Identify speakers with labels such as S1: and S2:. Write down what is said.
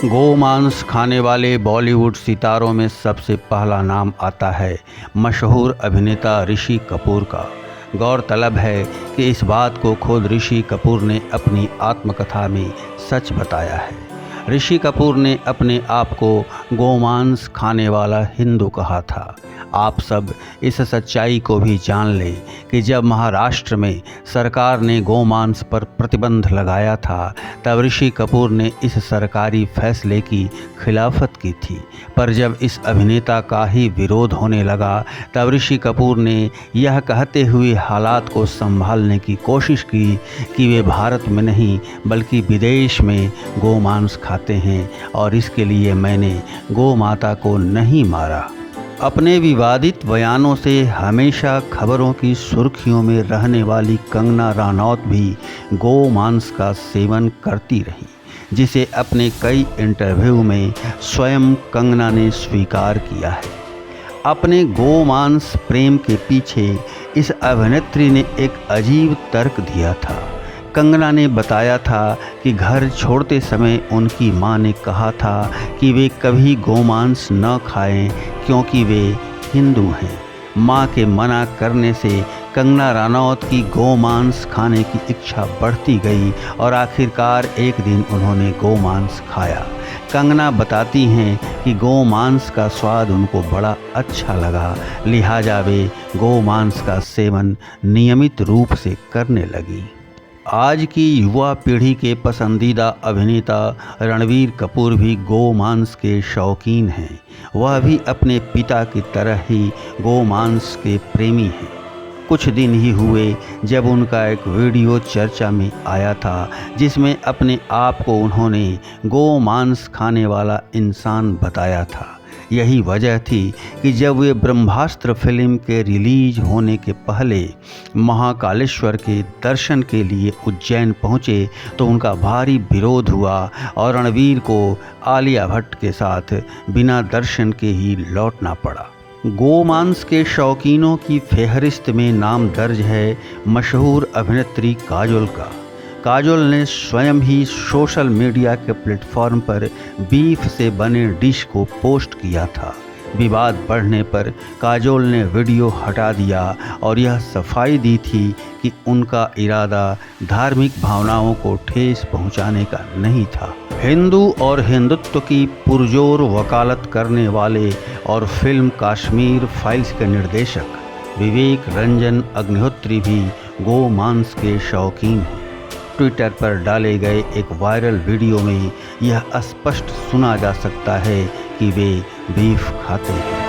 S1: गोमांस खाने वाले बॉलीवुड सितारों में सबसे पहला नाम आता है मशहूर अभिनेता ऋषि कपूर का। गौरतलब है कि इस बात को खुद ऋषि कपूर ने अपनी आत्मकथा में सच बताया है। ऋषि कपूर ने अपने आप को गोमांस खाने वाला हिंदू कहा था। आप सब इस सच्चाई को भी जान लें कि जब महाराष्ट्र में सरकार ने गोमांस पर प्रतिबंध लगाया था, तब ऋषि कपूर ने इस सरकारी फैसले की खिलाफत की थी। पर जब इस अभिनेता का ही विरोध होने लगा, तब ऋषि कपूर ने यह कहते हुए हालात को संभालने की कोशिश की कि वे भारत में नहीं बल्कि विदेश में गोमांस खाते हैं और इसके लिए मैंने गौ माता को नहीं मारा। अपने विवादित बयानों से हमेशा खबरों की सुर्खियों में रहने वाली कंगना रनौत भी गोमांस का सेवन करती रही, जिसे अपने कई इंटरव्यू में स्वयं कंगना ने स्वीकार किया है। अपने गोमांस प्रेम के पीछे इस अभिनेत्री ने एक अजीब तर्क दिया था। कंगना ने बताया था कि घर छोड़ते समय उनकी मां ने कहा था कि वे कभी गोमांस न खाएं क्योंकि वे हिंदू हैं। मां के मना करने से कंगना रनौत की गोमांस खाने की इच्छा बढ़ती गई और आखिरकार एक दिन उन्होंने गोमांस खाया। कंगना बताती हैं कि गोमांस का स्वाद उनको बड़ा अच्छा लगा, लिहाजा वे गोमांस का सेवन नियमित रूप से करने लगी। आज की युवा पीढ़ी के पसंदीदा अभिनेता रणबीर कपूर भी गोमांस के शौकीन हैं। वह भी अपने पिता की तरह ही गोमांस के प्रेमी हैं। कुछ दिन ही हुए जब उनका एक वीडियो चर्चा में आया था, जिसमें अपने आप को उन्होंने गोमांस खाने वाला इंसान बताया था। यही वजह थी कि जब वे ब्रह्मास्त्र फिल्म के रिलीज होने के पहले महाकालेश्वर के दर्शन के लिए उज्जैन पहुंचे तो उनका भारी विरोध हुआ और रणबीर को आलिया भट्ट के साथ बिना दर्शन के ही लौटना पड़ा। गोमांस के शौकीनों की फेहरिस्त में नाम दर्ज है मशहूर अभिनेत्री काजोल का। काजोल ने स्वयं ही सोशल मीडिया के प्लेटफॉर्म पर बीफ से बने डिश को पोस्ट किया था। विवाद बढ़ने पर काजोल ने वीडियो हटा दिया और यह सफाई दी थी कि उनका इरादा धार्मिक भावनाओं को ठेस पहुंचाने का नहीं था। हिंदू और हिंदुत्व की पुरजोर वकालत करने वाले और फिल्म कश्मीर फाइल्स के निर्देशक विवेक रंजन अग्निहोत्री भी गोमांस के शौकीन हैं। ट्विटर पर डाले गए एक वायरल वीडियो में यह स्पष्ट सुना जा सकता है कि वे बीफ खाते हैं।